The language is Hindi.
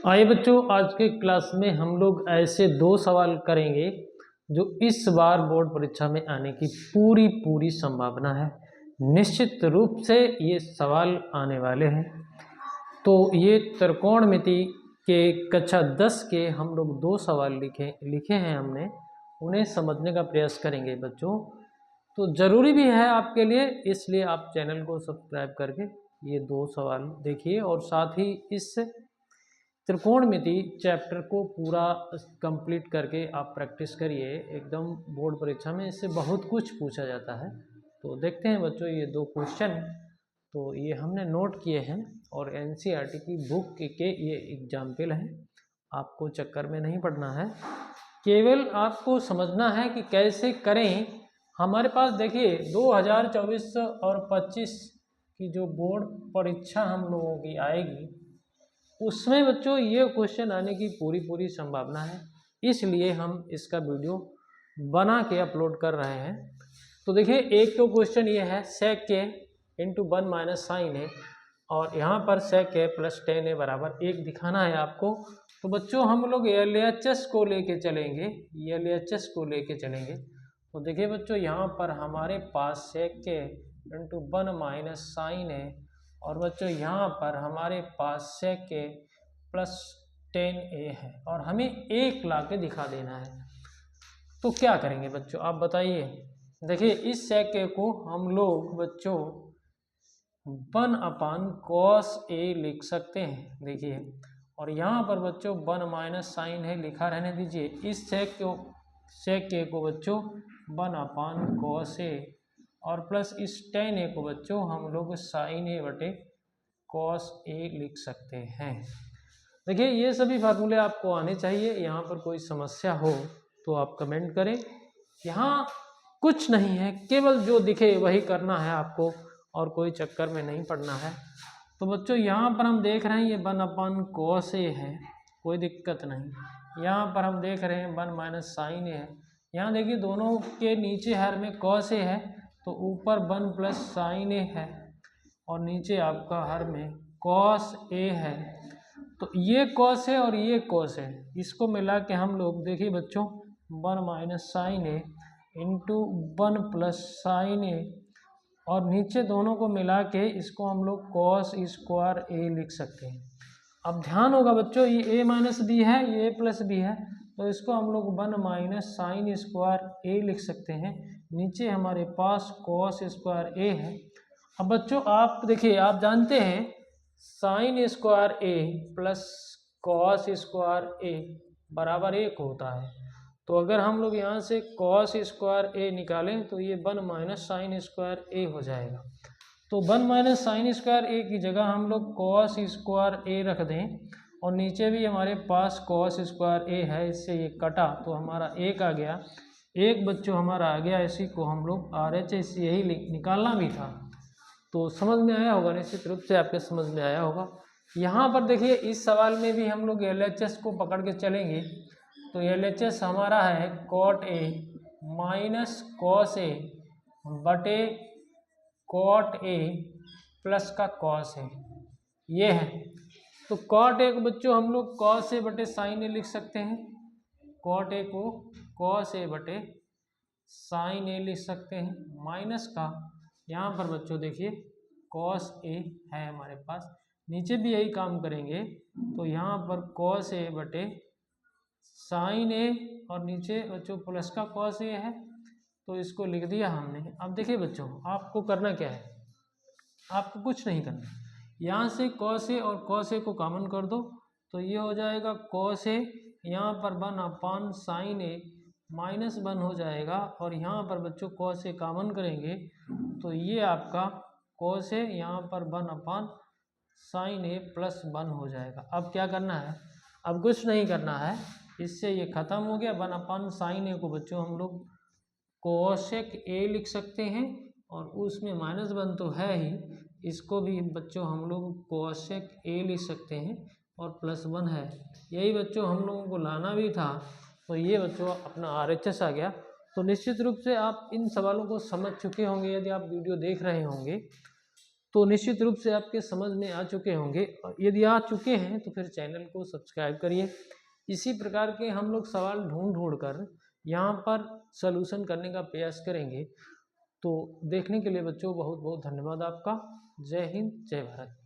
आइए बच्चों, आज के क्लास में हम लोग ऐसे 2 सवाल करेंगे जो इस बार बोर्ड परीक्षा में आने की पूरी संभावना है। निश्चित रूप से ये सवाल आने वाले हैं। तो ये त्रिकोणमिति के कक्षा 10 के हम लोग 2 सवाल लिखे हैं हमने, उन्हें समझने का प्रयास करेंगे बच्चों। तो ज़रूरी भी है आपके लिए, इसलिए आप चैनल को सब्सक्राइब करके ये 2 सवाल देखिए और साथ ही इस त्रिकोणमिति चैप्टर को पूरा कंप्लीट करके आप प्रैक्टिस करिए। एकदम बोर्ड परीक्षा में इससे बहुत कुछ पूछा जाता है। तो देखते हैं बच्चों ये 2 क्वेश्चन। तो ये हमने नोट किए हैं और एनसीईआरटी की बुक के ये एग्जाम्पल हैं। आपको चक्कर में नहीं पड़ना है, केवल आपको समझना है कि कैसे करें। हमारे पास देखिए 2024 और 25 की जो बोर्ड परीक्षा हम लोगों की आएगी, उसमें बच्चों ये क्वेश्चन आने की पूरी संभावना है। इसलिए हम इसका वीडियो बना के अपलोड कर रहे हैं। तो देखिए एक तो क्वेश्चन ये है sec k into 1 minus sine है, और यहाँ पर sec k plus ten A बराबर 1 दिखाना है आपको। तो बच्चों हम लोग LHS को लेके चलेंगे, LHS को लेके चलेंगे। तो देखिए बच्चों यहाँ पर हमारे पास sec k into 1 minus sine है, और बच्चों यहाँ पर हमारे पास sec k प्लस 10a है, और हमें 1 ला के दिखा देना है। तो क्या करेंगे बच्चों आप बताइए। देखिए इस sec k को हम लोग बच्चों 1 अपान cos a लिख सकते हैं। देखिए, और यहाँ पर बच्चों 1 माइनस साइन है, लिखा रहने दीजिए। इस sec k को बच्चों 1 अपान cos a और प्लस इस tan a को बच्चों हम लोग साइन a बटे cos a लिख सकते हैं। देखिए ये सभी फार्मूले आपको आने चाहिए। यहाँ पर कोई समस्या हो तो आप कमेंट करें। यहाँ कुछ नहीं है, केवल जो दिखे वही करना है आपको, और कोई चक्कर में नहीं पड़ना है। तो बच्चों यहाँ पर हम देख रहे हैं ये 1 अपान cos a है, कोई दिक्कत नहीं। यहाँ पर हम देख रहे हैं 1 माइनस साइन a है। यहाँ देखिए दोनों के नीचे हर में cos a है, तो ऊपर 1 प्लस साइन a है, और नीचे आपका हर में cos a है। तो ये cos है और ये cos है, इसको मिला के हम लोग देखिए बच्चों 1 minus sine a into 1 plus sine a, और नीचे दोनों को मिला के इसको हम लोग cos स्क्वायर a लिख सकते हैं। अब ध्यान होगा बच्चों ये a माइनस बी है, ये a प्लस बी है, तो इसको हम लोग 1 माइनस साइन स्क्वायर a लिख सकते हैं। नीचे हमारे पास cos स्क्वायर a है। अब बच्चों आप देखिए, आप जानते हैं sine square a plus cos square a बराबर 1 होता है। तो अगर हम लोग यहाँ से cos स्क्वायर a निकालें तो ये 1 माइनस साइन स्क्वायर a हो जाएगा। तो 1 माइनस साइन स्क्वायर a की जगह हम लोग cos स्क्वायर a रख दें, और नीचे भी हमारे पास cos स्क्वायर a है, इससे ये कटा तो हमारा 1 आ गया। 1 बच्चों हमारा आ गया, इसी को हम लोग RHS यही निकालना भी था। तो समझ में आया होगा, निश्चित रूप से आपके समझ में आया होगा। यहाँ पर देखिए इस सवाल में भी हम लोग LHS को पकड़ के चलेंगे। तो LHS हमारा है cot a minus cos a बटे cot a प्लस का cos a, ये है। तो cot a को बच्चों हम लोग cos a बटे साइन a लिख सकते हैं। cot a को cos a बटे साइन a लिख सकते हैं, माइनस का यहाँ पर बच्चों देखिए cos a है हमारे पास, नीचे भी यही काम करेंगे। तो यहाँ पर cos a बटे साइन a, और नीचे बच्चों प्लस का cos a है, तो इसको लिख दिया हमने। अब देखिए बच्चों आपको करना क्या है, आपको कुछ नहीं करना। यहाँ से cos a और cos a को कॉमन कर दो, तो ये हो जाएगा cos a, यहाँ पर 1 अपान साइन a माइनस 1 हो जाएगा, और यहाँ पर बच्चों cos a कॉमन करेंगे तो ये आपका cos a यहाँ पर 1 अपान साइन a प्लस 1 हो जाएगा। अब क्या करना है, अब कुछ नहीं करना है, इससे ये ख़त्म हो गया। 1 अपान साइन a को बच्चों हम लोग कोसेक a लिख सकते हैं, और उसमें माइनस 1 तो है ही, इसको भी बच्चों हम लोग कोसेक a लिख सकते हैं, और प्लस 1 है। यही बच्चों हम लोगों को लाना भी था। तो ये बच्चों अपना RHS आ गया। तो निश्चित रूप से आप इन सवालों को समझ चुके होंगे यदि आप वीडियो देख रहे होंगे। तो निश्चित रूप से आपके समझ में आ चुके होंगे। यदि आ चुके हैं तो फिर चैनल को सब्सक्राइब करिए। इसी प्रकार के हम लोग सवाल ढूंढ कर यहाँ पर सलूशन करने का प्रयास करेंगे। तो देखने के लिए बच्चों बहुत बहुत धन्यवाद आपका। जय हिंद, जय भारत।